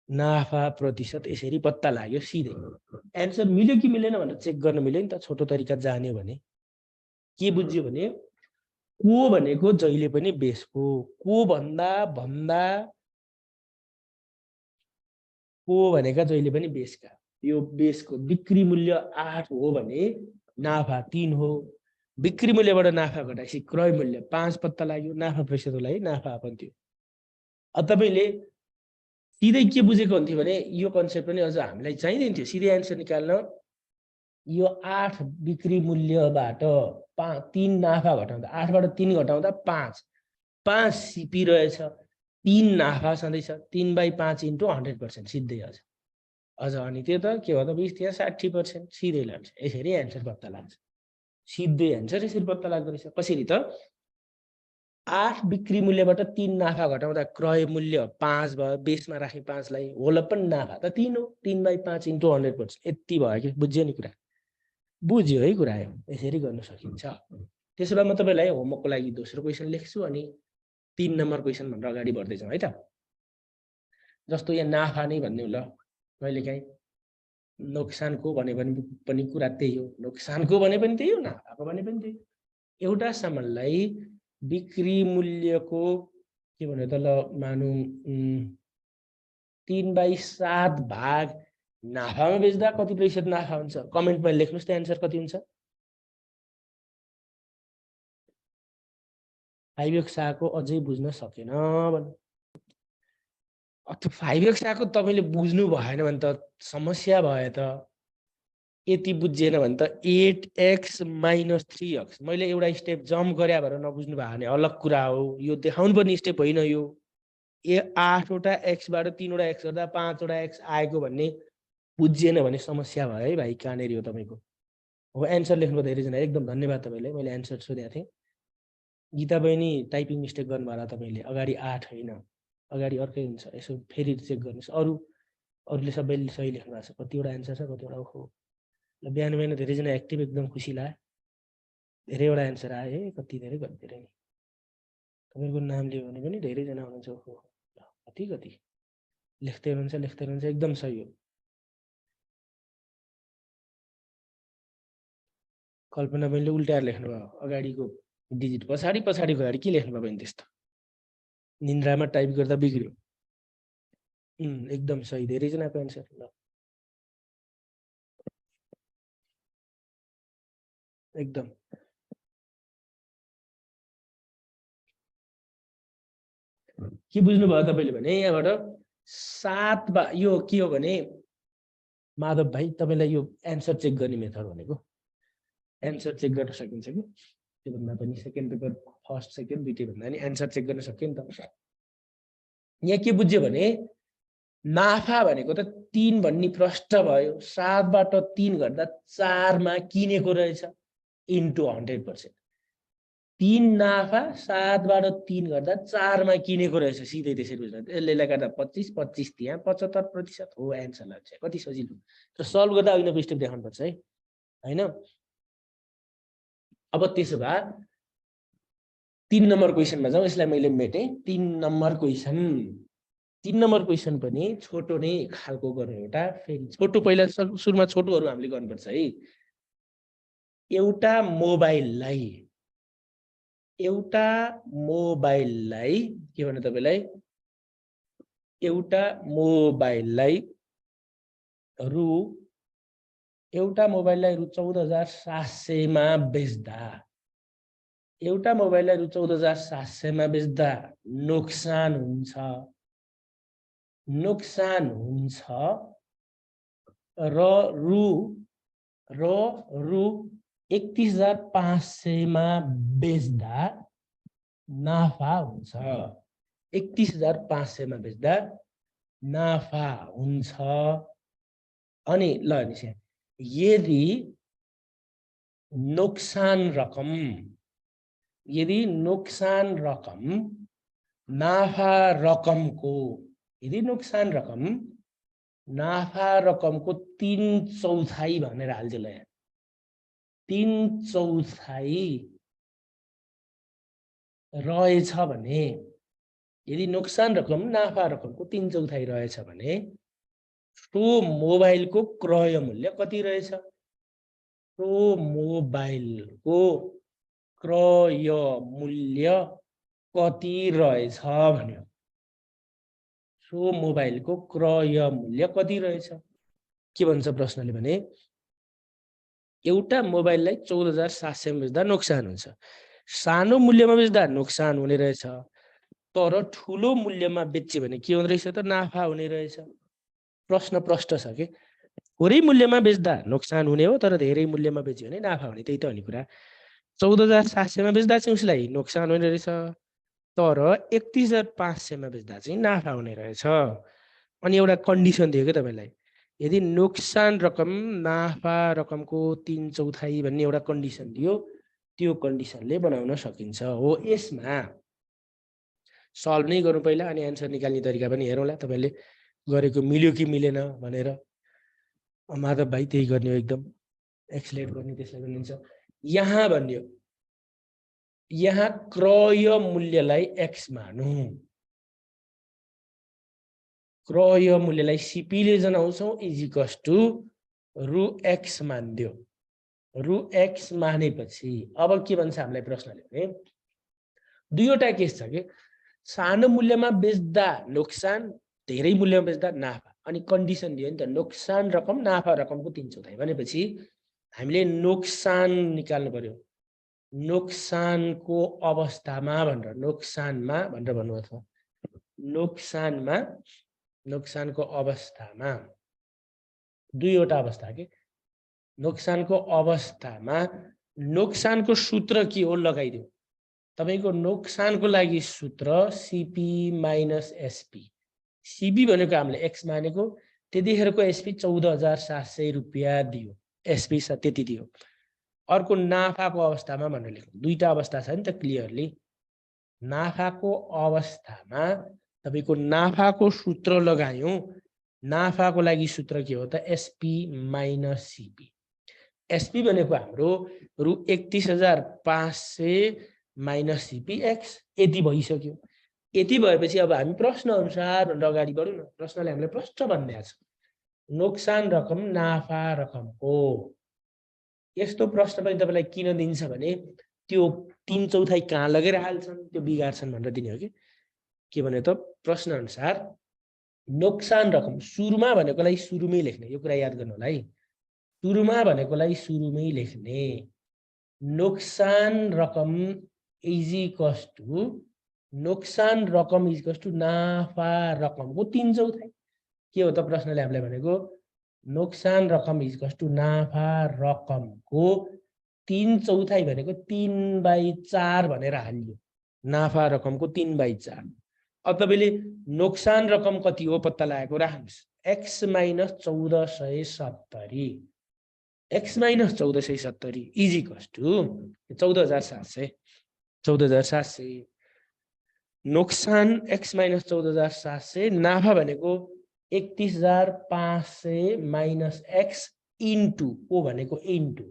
A: नाफा प्रतिशत यसरी पत्ता लाग्यो सिधै। एन्सर मिल्यो कि मिलेन भनेर चेक गर्न मिल्यो नि त छोटो तरिका जान्यो भने। के बुझ्यो भने को भनेको जहिले पनि बेस हो। को भनेका जहिले पनि बेसका। यो बेसको बिक्री मूल्य 8 हो भने नाफा 3 हो। बिक्री मूल्यबाट नाफा घटाएपछि क्रय मूल्य 5 पत्ता लाग्यो। नाफा प्रतिशतको लागि नाफा अपन थियो। अब तपाईले सिधै के बुझेको हुन्थ्यो भने यो कन्सेप्ट पनि अझ हामीलाई चाहिँदैन थियो। सिधै एन्सर निकाल्न यो 8 बिक्री मूल्यबाट 3 नाफा घटाउँदा 8 बाट 3 घटाउँदा 5 सीपी रहेछ, 3 नाफा छँदैछ 3/5 इन्टु 100% सिधै अझ अनि त्यो त के हो त 20 थियो 60% सिधै लाग्छ। यसरी एन्सर पत्ता लाग्छ। सिधै एन्सर यसरी पत्ता लाग्दो रहेछ। कसरी त 8 बिक्री मूल्यबाट 3 नाफा घटाउँदा क्रय मूल्य 5 भयो। बेसमा राखे 5 लाई होल पनि नाफा त 3 हो। 3/5 इन्टु 100%। यति भयो कि बुझ्यो नि कुरा। बुझ्यो है कुरा यसरी गर्न सकिन्छ। त्यसो भए म तपाईलाई होमवर्कको लागि दोस्रो क्वेशन लेख्छु अनि 3 नम्बर क्वेशन भनेर अगाडि बढ्दै जाउँ है त। जस्तो यहाँ नाफा नै भन्ने ल कहिलेकाहीँ नोक्सानको भने पनि कुरा त्यही हो। नोक्सानको भने पनि त्यही हो, नाफाको भने पनि त्यही। एउटा सामानलाई बिक्री मूल्यको के भन्यो त ल मानौँ 3/7 भाग नाफामा बेच्दा कति प्रतिशत नाफा हुन्छ? कमेन्टमा लेख्नुस् त एन्सर कति हुन्छ। 5x आएको अझै बुझ्न सकेन भन्नु। अथवा 5x आएको तपाईले बुझ्नु भएन भने त समस्या भयो त। यति बुझिएन भने त 8x - 3x मैले एउटा स्टेप जम्प गरे भएर नबुझ्नु भयो भने अलग कुरा हो। यो देखाउनु पर्ने स्टेप होइन। यो 8 वटा x बाट 3 वटा x गर्दा 5 वटा x आएको भन्ने बुझिएन भने समस्या भयो है भाइ। कहाँनेरि हो तपाईको। अब एन्सर लेख्नु धेरैजना एकदम धन्यवाद तपाईलाई। मैले एन्सर सोधेको थिएँ। गीता बहिनी टाइपिङ मिस्टेक गर्नु भयो तपाईले। अगाडि 8 होइन अगाडि अर्कै हुन्छ। यसो फेरि चेक गर्नुस्। अरूले सबैले सही लेख्नु भएको छ। कतिवटा एन्सर छ कतिवटा ओहो। ल बिहान बिहान धेरैजना एक्टिभ एकदम खुसी लाग्यो। धेरैवटा एन्सर आयो है, कति धेरै नि तपाईको नाम लियो भने पनि धेरै जना हुनुहुन्छ। ओहो कति कति लेख्दै हुनुहुन्छ एकदम सही हो। कल्पना बहिनीले उल्टाएर लेख्नु भयो, अगाडिको डिजिट पछाडिको अगाडि के लेख्नु भयो भने त्यस्तो निन्द्रामा टाइप गर्दा बिग्रियो। एकदम सही, धेरै जनाको एन्सर। ल एकदम के बुझ्नुभयो तपाईले भने यहाँबाट 7 यो के हो भने माधव भाइ तपाईलाई यो एन्सर चेक गर्ने मेथड भनेको एन्सर चेक गर्न सकिन्छ कि त्योभन्दा पनि सेकेन्ड पेपर फर्स्ट सेकेन्ड दुईटै भन्दा नि एन्सर चेक गर्न सक्यो नि त। यहाँ के बुझ्यो भने नाफा भनेको त 3 भन्ने प्रष्ट भयो, 7 बाट 3 गर्दा 4 मा किनेको रहेछ इन्टु 100%। 3 नाफा 7 बाट 3 गर्दा 4 मा किनेको रहेछ, सिधै त्यसरी बुझ्नु। यसले गर्दा 25 25 त्यहाँ 75% हो एन्सर लाग्छ। कति सजिलो। तर सल्भ गर्दा अघिल्लो स्टेप देखाउनु पर्छ है, हैन। अब त्यसो भए 3 नम्बर क्वेशनमा जाउँ। यसलाई मैले मेटे 3 नम्बर क्वेशन। 3 नम्बर क्वेशन पनि छोटो नै खालको गर्नु। एउटा फेरि छोटो, पहिला सुरुमा छोटोहरु हामीले गर्नुपर्छ है। एउटा मोबाइललाई के भन्नु तपाईलाई, एउटा मोबाइललाई रु 14,700 मा बेच्दा, एउटा मोबाइललाई रु 14,700 मा बेच्दा नोक्सान हुन्छ र रु 31,500 मा बेच्दा नाफा हुन्छ। 31,500 मा बेच्दा नाफा हुन्छ। अनि ल यदि नोक्सान रकम नाफा रकमको 3/4 भनेर हाल्दियो ल। यहाँ 3/4 रहेछ भने, यदि नोक्सान रकम नाफा रकमको 3/4 रहेछ भने सो मोबाइलको क्रय मूल्य कति रहेछ? सो मोबाइलको क्रय मूल्य कति रहेछ भन्यो। सो मोबाइलको क्रय मूल्य कति रहेछ? के भन्छ प्रश्नले भने एउटा मोबाइललाई 14,700 मा बेच्दा नोक्सान हुन्छ। सानो मूल्यमा बेच्दा नोक्सान हुने रहेछ, तर ठुलो मूल्यमा बेच्यो भने के हुने रहेछ त? नाफा हुने रहेछ। प्रश्न प्रष्ट छ के। थोरै मूल्यमा बेच्दा नोक्सान हुने हो, तर धेरै मूल्यमा बेच्यो भने नाफा हुने। त्यही त हो नि कुरा। 14,700 मा बेच्दा चाहिँ उसलाई नोक्सान हुने रहेछ, तर 31,500 मा बेच्दा चाहिँ नाफा हुने रहेछ। अनि एउटा कन्डिसन दियो के तपाईलाई, यदि नोक्सान रकम नाफा रकमको 3/4 भन्ने एउटा कन्डिसन दियो, त्यो कन्डिसनले बनाउन सकिन्छ हो। यसमा सल्भ नै गरौँ पहिला, अनि एन्सर निकाल्ने तरिका पनि हेरौँला तपाईले गरेको मिल्यो कि मिलेन भनेर। माधव भाइ त्यही गर्ने हो, एकदम एक्सलेट गर्ने, त्यसलाई भनिन्छ। यहाँ भन्यो, यहाँ क्रय मूल्यलाई x मानौँ। क्रय मूल्यलाई सीपी ले जनाउँछौँ इजिकस टु रु x मान्दियो। रु x मानेपछि अब के भन्छ हामीलाई प्रश्नले भने दुईवटा केस छ के। सानो मूल्यमा बेच्दा नोक्सान, धेरै मूल्यमा बेच्दा नाफा। अनि कन्डिसन दियो नि त, नोक्सान रकम नाफा रकमको 3/4 भनेपछि हामीले नोक्सान निकाल्नु पर्यो। नोक्सानको अवस्थामा भनेर, नोक्सानमा भनेर भन्नु अथवा नोक्सानको अवस्थामा दुईवटा अवस्था के। नोक्सानको अवस्थामा नोक्सानको सूत्र के हो लगाइदियो। तपाईको नोक्सानको लागि सूत्र सीपी माइनस एसपी। सीपी भनेको हामीले एक्स मानेको, त्यतिखेरको एसपी 14,700 रुपैयाँ दियो, एसपी त्यति दियो। अर्को नाफाको अवस्थामा भनेर लेख्नु। दुईटा अवस्था छ नि त क्लियरली। नाफाको अवस्थामा तपाईको नाफाको सूत्र लगायौं। नाफाको लागि सूत्र के हो त? SP minus CP. एसपी भनेको हाम्रो रु 31,500 माइनस सिपी एक्स यति भइसक्यो। यति भएपछि अब हामी प्रश्न अनुसार भनेर अगाडि बढौँ न। प्रश्नले हामीलाई प्रश्न भन्दैछ नोक्सान रकम नाफा रकम हो। यस्तो प्रश्न पनि तपाईलाई किन दिन्छ भने त्यो 3/4 कहाँ लगेर हाल्छन् त्यो बिगार्छन् भनेर दिने हो के भने त प्रश्न अनुसार नोक्सान रकम सुरुमा भनेकोलाई सुरुमै लेख्ने। यो कुरा याद गर्नु होला है। सुरुमा भनेकोलाई सुरुमै लेख्ने। नोक्सान रकम इज इक्वल्स टु नोक्सान रकम इज इक्वल्स टु नाफा रकमको 3/4। के हो त प्रश्नले हामीलाई भनेको नोक्सान रकम इज इक्वल्स टु नाफा रकमको 3/4 भनेको 3/4 भनेर हालियो। नाफा रकमको 3/4। अब तपाईले नोक्सान रकम कति हो पत्ता लगाएको राख्नुस्। x - 1470 x - 1470 is equals to 14,700 14,700 नोक्सान x - 14,700 नाफा भनेको 31,500 माइनस x इन्टु ओ भनेको इन्टु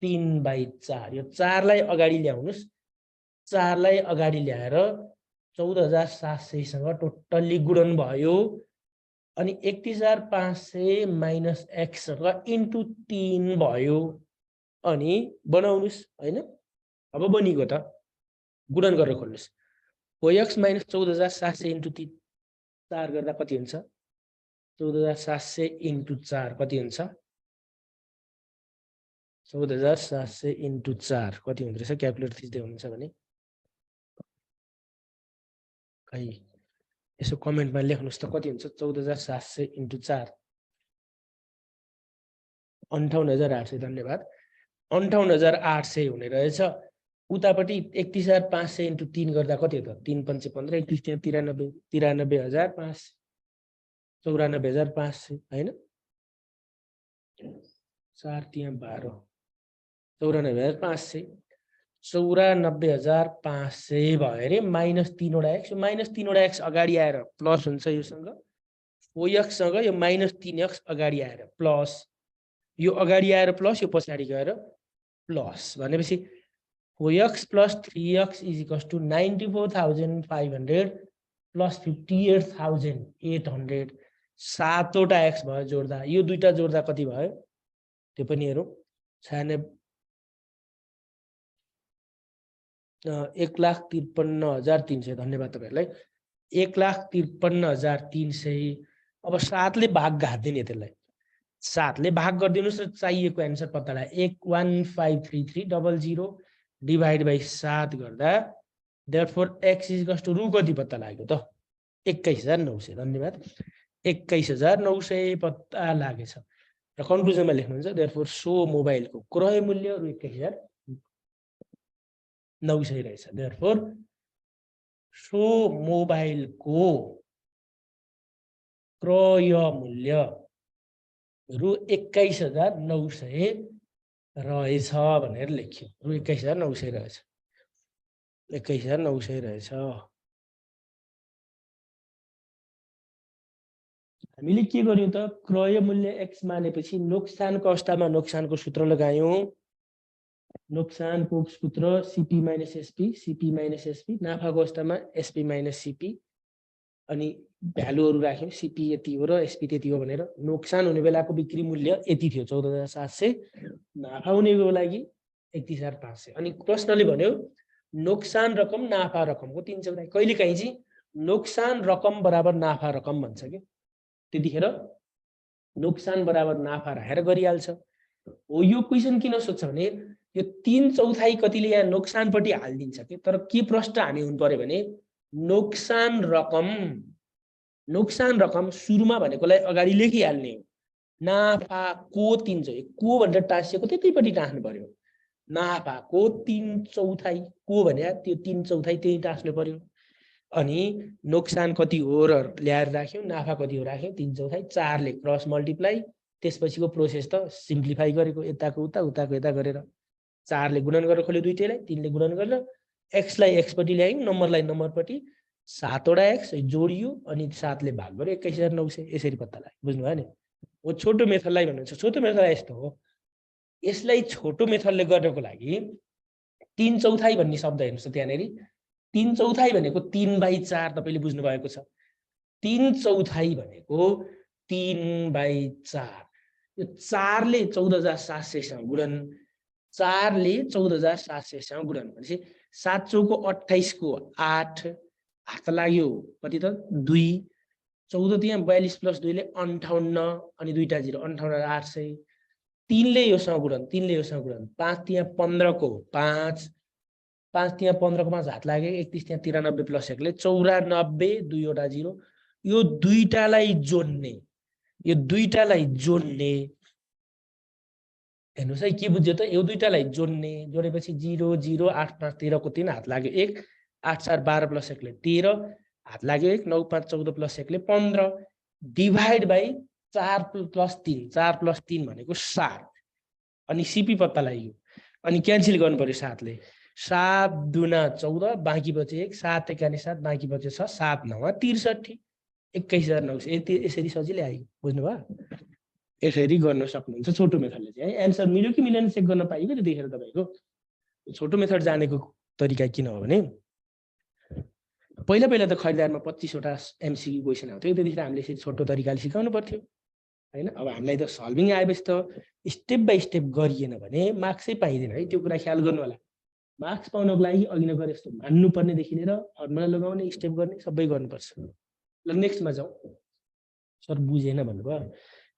A: 3/4। यो 4 लाई अगाडि ल्याउनुस्। 4 लाई अगाडि ल्याएर 14,700 सँग टोटल्ली गुणन भयो अनि 31,500 माइनस x सँग इन्टु 3 भयो अनि बनाउनुस् हैन। अब बनिगयो त गुणन गरेर खोल्नुस्। x - 14,700 इन्टु 4 गर्दा कति हुन्छ 14,700 इन्टु 4 कति हुन्छ 14,700 इन्टु 4 कति हुँदो रहेछ क्याल्कुलेटर थिच्दै हुनुहुन्छ भने खै यसो कमेन्टमा लेख्नुस् त कति हुन्छ 14,700 इन्टु 4 58,800। धन्यवाद। 58,800 हुने रहेछ। उतापट्टि 31,500 इन्टु 3 गर्दा कति हो त 3 × 5 = 15 31 × 93 93,500 94,500 हैन 4 × 12 94,500 94,500 भयो अरे माइनस 3 वटा x। माइनस 3 वटा x अगाडि आएर प्लस हुन्छ योसँग x सँग यो माइनस 3x अगाडि आएर प्लस यो अगाडि आएर प्लस यो पछाडि गएर प्लस भनेपछि 4x + 3x = 94,500 प्लस 58,800 7 वटा x भयो जोड्दा। यो दुईटा जोड्दा कति भयो त्यो पनि हेरौँ। 1,53,300। धन्यवाद तपाईहरुलाई। 1,53,300। अब 7 ले भाग घाट्दिने त्यसलाई 7 ले भाग गरिदिनुस् र चाहिएको आन्सर पत्ता लगाए 1,153300 डिभाइड बाइ 7 गर्दा देयरफोर x = रु कति पत्ता लाग्यो त 21,900। धन्यवाद। 21,900 पत्ता लागेछ र कन्क्लुजनमा लेख्नुहुन्छ देयरफोर सो मोबाइलको क्रय मूल्य रु 21,900 रहेछ। देयरफोर सो मोबाइलको क्रय मूल्य रु 21,900 रहेछ भनेर लेख्यो। रु 21,900 रहेछ। 21,900 रहेछ। हामीले के गर्यौं त क्रय मूल्य x मानेपछि नोक्सानको अवस्थामा नोक्सानको सूत्र लगायौं। नोक्सानको सूत्र CP - SP CP - SP नाफाको अवस्थामा SP - CP अनि भ्यालुहरु राख्यौं CP यति हो र SP त्यति हो भनेर। नोक्सान हुने बेलाको बिक्री मूल्य यति थियो 14,700 नाफा हुनेको लागि 31,500 अनि प्रश्नले भन्यो नोक्सान रकम नाफा रकमको 3/4। कहिलेकाहीँ चाहिँ नोक्सान रकम बराबर नाफा रकम भन्छ के त्यतिखेर नोक्सान बराबर नाफा राखेर गरिहाल्छ। हो यो क्वेशन किन सोध्छ भने यो 3/4 कतिले यहाँ नोक्सानपट्टि हाल्दिन्छ के तर के प्रश्न हामी हुनु पर्यो भने नोक्सान रकम सुरुमा भनेकोलाई अगाडि लेखिहाल्ने हो। नाफाको 3/4 को भनेर टाँसिएको त्यतैपट्टि टाँस्नु पर्यो। नाफाको 3/4 को भने त्यो 3/4 त्यही टाँस्नु पर्यो। अनि नोक्सान कति हो र ल्याएर राख्यौं नाफा कति हो राख्यौं 3/4 4 ले क्रस मल्टिप्लाई त्यसपछिको प्रोसेस त सिम्प्लिफाई गरेको यताको उता उताको यता गरेर 4 ले गुणन गरेर खोल्यो दुईटैलाई 3 ले गुणन गरेर x लाई x पट्टि ल्यायौं नम्बरलाई नम्बरपट्टि 7 वटा x जोडियो अनि 7 ले भाग गर्यो 21,900 यसरी पत्ता लाग्यो। बुझ्नु भयो नि। हो छोटो मेथडलाई भन्नुहुन्छ। छोटो मेथड यस्तो हो यसलाई छोटो मेथडले गर्नको लागि 3/4 भन्ने शब्द हेर्नुस् त त्यहाँनेरि 3/4 भनेको 3/4 तपाईले बुझ्नु भएको छ 3/4 भनेको 3/4 यो 4 ले 14700 सँग गुणन 4 ले 14700 सँग गुणन भनेपछि 7 चौको 28 को 8 हात लाग्यो कति त 2 14 त्यहाँ 42 प्लस 2 ले 58 अनि दुईटा 0 58800 3 ले योसँग गुणन 3 ले योसँग गुणन 5 त्यहाँ 15 को 5 5 त्यहाँ 15 को 5 हात लाग्यो 31 त्यहाँ 93 प्लस 1 ले 94 दुईवटा 0 यो दुईटालाई जोड्ने हेर्नुस् है के बुझ्यो त यो दुईटालाई जोडेपछि 0 0 8 5 13 को 3 हात लाग्यो 1 8 4 12 प्लस 1 ले 13 हात लाग्यो 1 9 5 14 प्लस 1 ले 15 डिभाइड बाइ 4 प्लस 3 भनेको 7 अनि सीपी पत्ता लाग्यो अनि क्यान्सल गर्नु पर्यो 7 ले 7 दुना 14 बाँकी बचे 1 7 एकानी 7 बाँकी बचे 6 7 9 63 21900 यसरी सजिलै आयो बुझ्नुभयो यसरी गर्न सक्नुहुन्छ छोटो मेथडले चाहिँ एन्सर मिल्यो कि मिलेन चेक गर्न पाइयो नि देखेर तपाईको छोटो मेथड जानेको तरिका किन हो भने पहिला त खरिदारमा 25 वटा एमसीक्यू क्वेशन आउँथ्यो त्यतिखेर हामीले यसरी छोटो तरिकाले सिकाउनु पर्थ्यो हैन अब हामीलाई त सल्भिङ आएपछि त स्टेप बाइ स्टेप गरिएन भने मार्क्सै पाइदैन है त्यो कुरा ख्याल गर्नु होला मार्क्स पाउनको लागि अघि नगरे जस्तो मान्नु पर्ने देखि लिएर फर्मुला लगाउने स्टेप गर्ने सबै गर्नुपर्छ ल नेक्स्टमा जाउँ सर बुझेन भन्नुभयो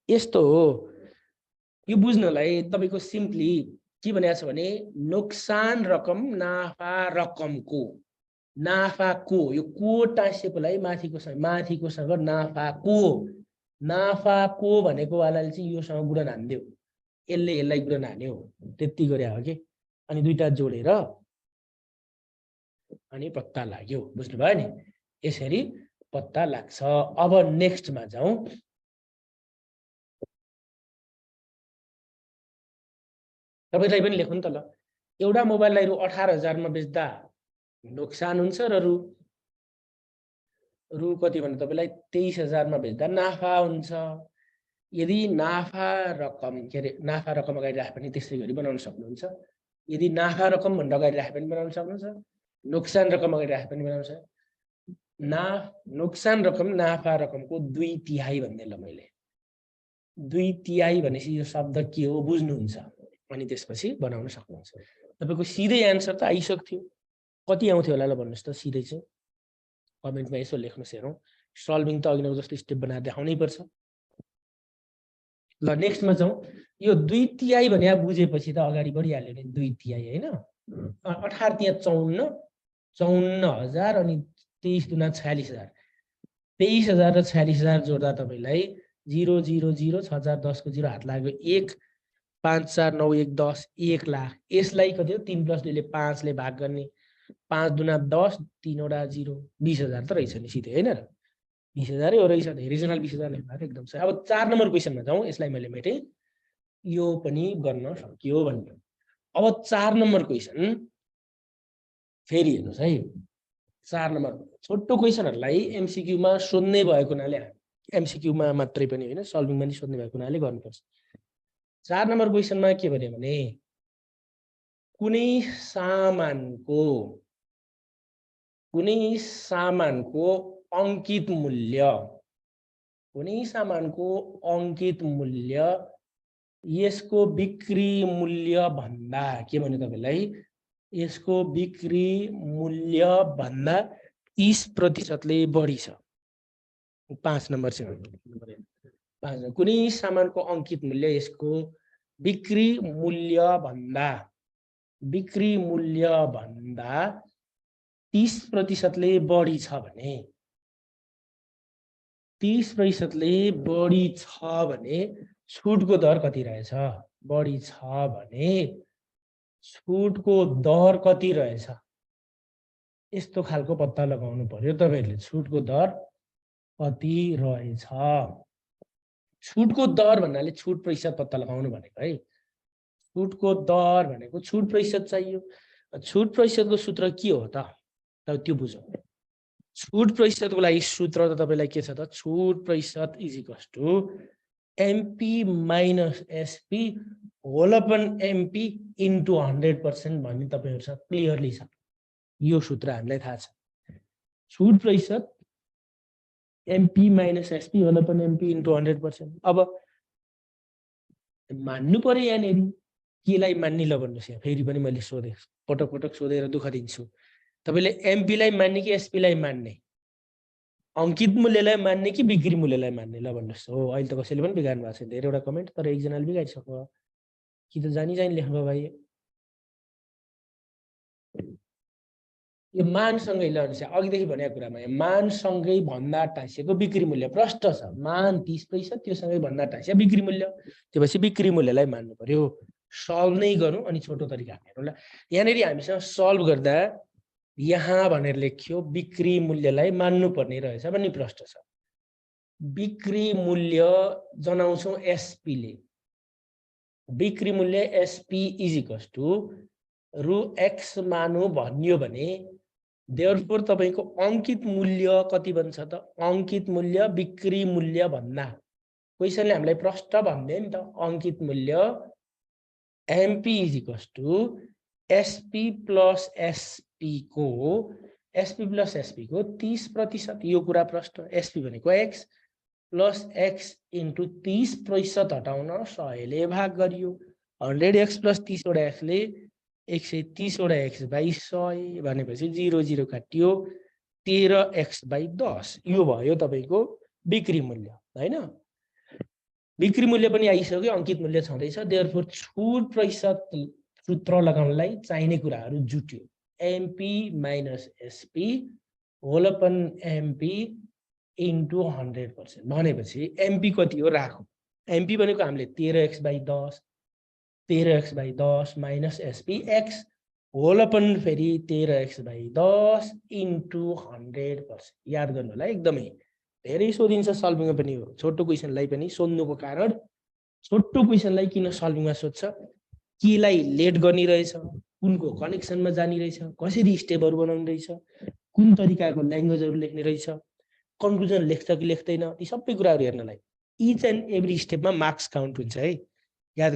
A: यस्तो हो यो बुझ्नलाई तपाईको सिम्पली के भनेको छ भने नोक्सान रकम नाफाको यो को टाँसेकोलाई माथिकोसँग नाफाको भनेको वालाले चाहिँ योसँग गुणन हान्दियो यसले यसलाई गुणन हान्यो त्यति गरे हो के अनि दुईटा जोडेर अनि पत्ता लाग्यो बुझ्नुभयो नि यसरी पत्ता लाग्छ अब नेक्स्टमा जाउँ तपाईलाई पनि लेख्नु त ल एउटा मोबाइललाई रु 18000 मा बेच्दा नोक्सान हुन्छ र रु कति भन्नु तपाईलाई 23000 मा बेच्दा नाफा हुन्छ यदि नाफा रकम अगाडि राखे पनि त्यसै गरी बनाउन सक्नुहुन्छ यदि नाफा रकम भनेर अगाडि राखे पनि बनाउन सक्नुहुन्छ नोक्सान रकम अगाडि राखे पनि बनाउन सक्नुहुन्छ नोक्सान रकम नाफा रकमको 2/3 भन्ने ल मैले 2/3 भनेपछि यो शब्द के हो बुझ्नुहुन्छ अनि त्यसपछि बनाउन सक्नुहुन्छ तपाईको सिधै आन्सर त आइसक्थ्यो कति आउँथ्यो होला ल भन्नुस् त सिधै चाहिँ कमेन्टमा यसो लेख्नुस् हेरौं सल्भिङ त अघिनको जस्तो स्टेप बनाएर देखाउनै पर्छ ल नेक्स्टमा जाउँ यो 2/3 भने बुझेपछि त अगाडि बढिहाल्यो नि 2/3 हैन 18 त्यहाँ 54000 अनि 23 दुना 46000 23000 र 46000 जोड्दा तपाईलाई 0 0 0 6010 को 0 हात लाग्यो 1 5 4 9 1 10 1 लाख यसलाई कति हो 3 + 2 ले 5 ले भाग गर्ने 5 दुना 10 3 वटा 0 20000 त रहेछ नि सिधै हैन र 20000 हो रहेछ रिजनल 20000 लेख्दा एकदम सही अब 4 नम्बर क्वेशनमा जाउँ यसलाई मैले मेटे यो पनि गर्न सक्यो भन्ने अब 4 नम्बर क्वेशन फेरि हेर्नुस् है 4 नम्बर छोटो क्वेशनहरुलाई एमसीक्यू मा सोध्नै भएको हुनाले एमसीक्यू मा मात्रै पनि हैन सल्भिङमा नि सोध्ने भएको हुनाले गर्नुपर्छ 4 नम्बर क्वेशनमा के भन्यो भने कुनै सामानको अंकित मूल्य यसको बिक्री मूल्य भन्दा के भन्यो तपाईलाई यसको बिक्री मूल्य भन्दा 30% ले बढी छ 5 नम्बर छ कुनै सामानको अंकित मूल्य यसको बिक्री मूल्य भन्दा 30% ले बढी छ भने 30% ले बढी छ भने छुटको दर कति रहेछ बढी छ भने छुटको दर कति रहेछ यस्तो खालको पत्ता लगाउनु पर्यो तपाईहरुले छुटको दर कति रहेछ छुटको दर भन्नाले छुट प्रतिशत पत्ता लगाउनु भनेको है छुटको दर भनेको छुट प्रतिशत चाहियो छुट प्रतिशतको सूत्र के हो त त्यो बुझौं छुट प्रतिशतको लागि सूत्र त तपाईलाई के छ त छुट प्रतिशत = MP minus SP whole upon MP into 100% भन्ने तपाईहरुसँग क्लियरली छ। यो सूत्र हामीलाई थाहा छ। छुट प्रतिशत MP minus SP whole upon MP into 100%। अब मान्नु पर्यो यहाँनेरि केलाई मान्ने ल भन्नुस्। यहाँ फेरि पनि मैले सोधे, पटक पटक सोधेर दुःख दिन्छु। तपाईले एमपी लाई मान्ने कि एसपी लाई मान्ने, अंकित मूल्यलाई मान्ने कि बिक्री मूल्यलाई मान्ने ल भन्नुस्। हो अहिले त कसैले पनि बिगार्नु भएको छैन, धेरैवटा कमेन्ट, तर एकजनाले बिगारिसक्यो कि त जानी जानी लेख्नु भाइ। यो मानसँगै ल भन्नुस्। अघिदेखि भनेको कुरामा मानसँगै भन्दा टाँसिएको बिक्री मूल्य प्रष्ट छ। मान 30% त्योसँगै भन्दा टाँसिएको बिक्री मूल्य, त्यसपछि बिक्री मूल्यलाई मान्नु पर्यो। सल्भ नै गरौँ अनि छोटो तरिका हेरौँ ल। यहाँनेरि हामीसँग सल्भ गर्दा यहाँ भनेर लेख्यो बिक्री मूल्यलाई मान्नु पर्ने रहेछ भन्ने प्रश्न छ। बिक्री मूल्य जनाउँछौं एसपी ले। बिक्री मूल्य एसपी इज इक्वल्स टु रु एक्स मानु भन्यो भने देयरफोर तपाईको अंकित मूल्य कति बन्छ त? अंकित मूल्य बिक्री मूल्य भन्दा क्वेशनले हामीलाई प्रश्न भन्दै नि त। अंकित मूल्य MP is equals to SP plus SP को 30%। यो कुरा प्रश्न। एसपी भनेको एक्स प्लस एक्स इन्टु 30% हटाउन 100 ले भाग गरियो। 100x प्लस 30 वटा x ले 130 वटा x बाई 100 भनेपछि 0 0 काटियो 13x/10। यो भयो तपाईको बिक्री मूल्य हैन। बिक्री मूल्य पनि आइसक्यो, अंकित मूल्य छँदैछ। देयरफोर छुट प्रतिशत सूत्र लगाउनलाई चाहिने कुराहरु जुट्यो। MP minus SP whole upon MP into 100% भनेपछि एमपी कति हो राखौं। एमपी भनेको हामीले 13x/10 13x/10 minus SP X whole upon फेरि 13x/10 इन्टु 100%। याद गर्नु होला एकदमै धेरै सोधिन्छ सल्भिङमा पनि हो। छोटो क्वेशनलाई पनि सोध्नुको कारण छोटो क्वेशनलाई किन सल्भिङमा सोध्छ, केलाई लेट गर्ने रहेछ, कुनको कनेक्सनमा जानी रहेछ, कसरी स्टेपहरु बनाउने रहेछ, कुन तरिकाको ल्याङ्ग्वेजहरु लेख्ने रहेछ, कन्क्लुजन लेख्छ कि लेख्दैन, ती सबै कुराहरु हेर्नलाई इच एन्ड एभ्री स्टेपमा मार्क्स काउन्ट हुन्छ है। याद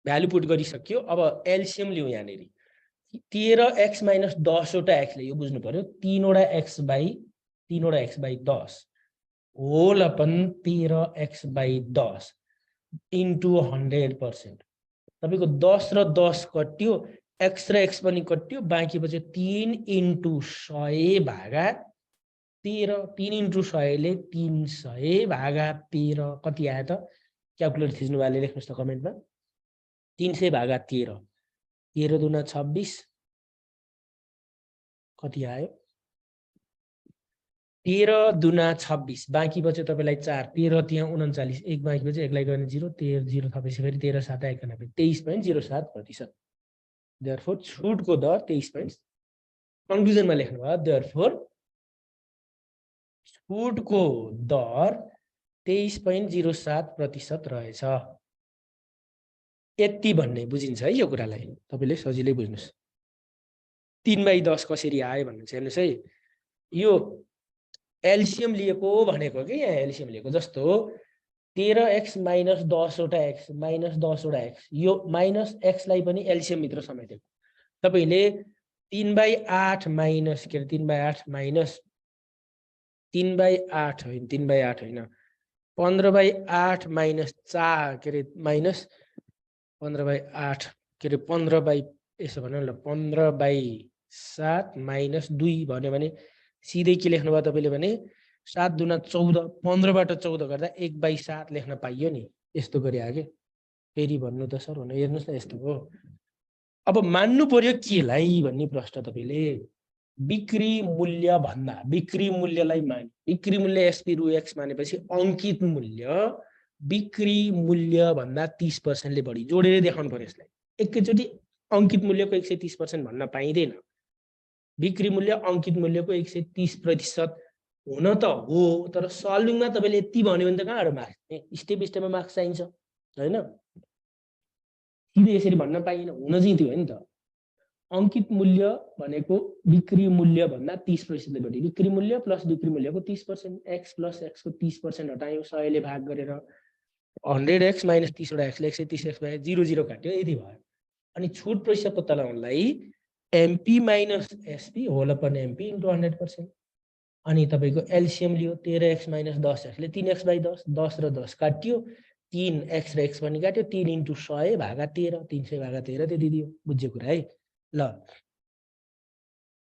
A: भ्यालु पुट गरिसक्यो। अब एलसीएम लियौ। यहाँनेरि 13x माइनस 10 वटा x ले यो बुझ्नु पर्यो 3 वटा x/10 whole upon 13x/10 into 100%। तपाईको 10 र 10 कट्यो, x र x पनि कट्यो, बाँकी बच्यो 3 इन्टु 100 भागा 13। 3 इन्टु 100 ले 300 भागा 13 कति आयो त? क्याल्कुलेटर थिच्नु वाले लेख्नुस् त कमेन्टमा। 300 भागा 13 13 दुना 26 कति आयो? 13 दुना 26 बाँकी बच्यो तपाईलाई 4 13 त्यहाँ 39 एक बाँकी बच्यो, एकलाई गर्ने 0 13 0 थपेपछि फेरि 13 7 91 23.07%। देयरफोर छुटको दर 23. कन्क्लुजनमा लेख्नु भयो देयरफोर छुटको दर 23.07% रहेछ। यति भन्ने बुझिन्छ है यो कुरालाई, तपाईले सजिलै बुझ्नुस्। 3/10 कसरी आयो भन्नु चाहिँ हेर्नुस् है। यो एलसीएम लिएको भनेको के, यहाँ एलसीएम लिएको जस्तो 13x माइनस 10 वटा x माइनस 10 वटा x, यो माइनस x लाई पनि एलसीएम भित्र समेटेको। तपाईले 3/8 माइनस के 3/8 माइनस 3/8 होइन 3/8 होइन 15/8 माइनस 4 के माइनस 15/8 के 15 यसो भन्नु ल 15/7 माइनस 2 भन्यो भने सिधै के लेख्नु भयो तपाईले भने 7 दुना 14 15 बाट 14 गर्दा 1/7 लेख्न पाइयो नि। यस्तो गरे आगे फेरि भन्नु त सर भने हेर्नुस् न यस्तो हो। अब मान्नु पर्यो केलाई भन्ने प्रश्न तपाईले बिक्री मूल्य भन्दा बिक्री मूल्यलाई मान बिक्री मूल्य एसपी रु एक्स मानेपछि अंकित मूल्य बिक्री मूल्य भन्दा 30% ले बढी जोडेर देखाउनु पर्यो। यसलाई एकैचोटी अंकित मूल्यको 130% भन्न पाइदैन। बिक्री मूल्य अंकित मूल्यको 130% हुन त हो, तर सल्भिङमा तपाईले यति भन्यो भने त कहाँबाट मार्क्स? स्टेप स्टेपमा मार्क्स चाहिन्छ हैन, सिधै यसरी भन्न पाइएन। हुन चाहिँ त्यो हो नि त। अंकित मूल्य भनेको बिक्री मूल्य भन्दा 30% ले बढी बिक्री मूल्य प्लस बिक्री मूल्यको 30% x प्लस x को 30% हटायौं 100 ले भाग गरेर 100x माइनस 30 वटा x ले 130x भए 0 0 काट्यो यति भयो अनि छुट प्रतिशत पत्ता लगाउनलाई MP minus SP whole upon MP into 100% अनि तपाईको एलसीएम लियो 13x माइनस 10x ले 3x बाइ 10 10 र 10 काट्यो 3x र x पनि काट्यो 3 इन्टु 100 भागा 13 300 भागा 13 त्यति दियो बुझ्यो कुरा है ल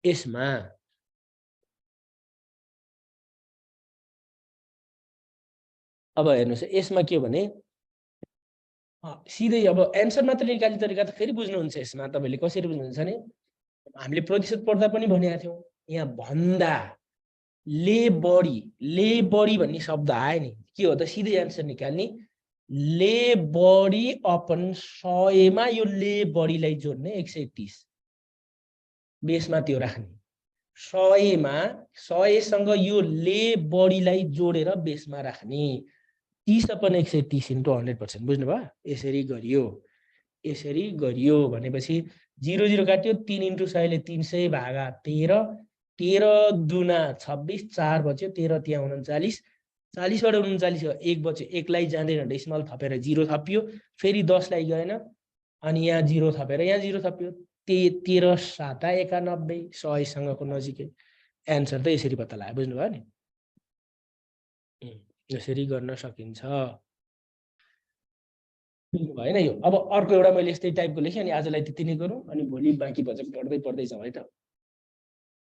A: यसमा अब हेर्नुस् यसमा के हो भने सिधै अब एन्सर मात्र निकाल्ने तरिका त फेरि बुझ्नुहुन्छ यसमा तपाईले कसरी बुझ्नुहुन्छ भने हामीले प्रतिशत पढ्दा पनि भनेका थियौ यहाँ भन्दा ले बढी भन्ने शब्द आयो नि के हो त सिधै एन्सर निकाल्ने ले बढी अपन 100 मा यो ले बढीलाई जोड्ने 130 बेसमा त्यो राख्ने 100 मा 100 सँग यो ले बढीलाई जोडेर बेसमा राख्ने 30 अपन 130 इन्टु 100% बुझ्नुभयो यसरी गरियो भनेपछि 0 0 काट्यो 3 इन्टु 100 ले 300 भागा 13 13 दुना 26 4 बच्यो 13 त्यहाँ 39 40 बाट 39 1 बच्यो 1 लाई जाँदैन डेसिमल थपेर 0 थपियो फेरि 10 लाई गएन अनि यहाँ 0 थपेर यहाँ 0 थपियो 13 7 91 100 सँगको नजिकै एन्सर त यसरी पत्ता लाग्यो बुझ्नुभयो नि यसरी गर्न सकिन्छ भएन यो अब अर्को एउटा मैले यस्तै टाइपको लेखेँ अनि आजलाई त्यति नै गरौँ अनि भोलि बाँकी बचक पढ्दै जाउँ है त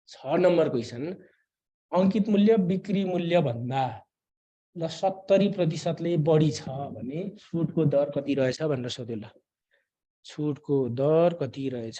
A: 6 नम्बर क्वेशन अंकित मूल्य बिक्री मूल्य भन्दा ल 70% ले बढी छ भने छुटको दर कति रहेछ भनेर सोध्यो ल छुटको दर कति रहेछ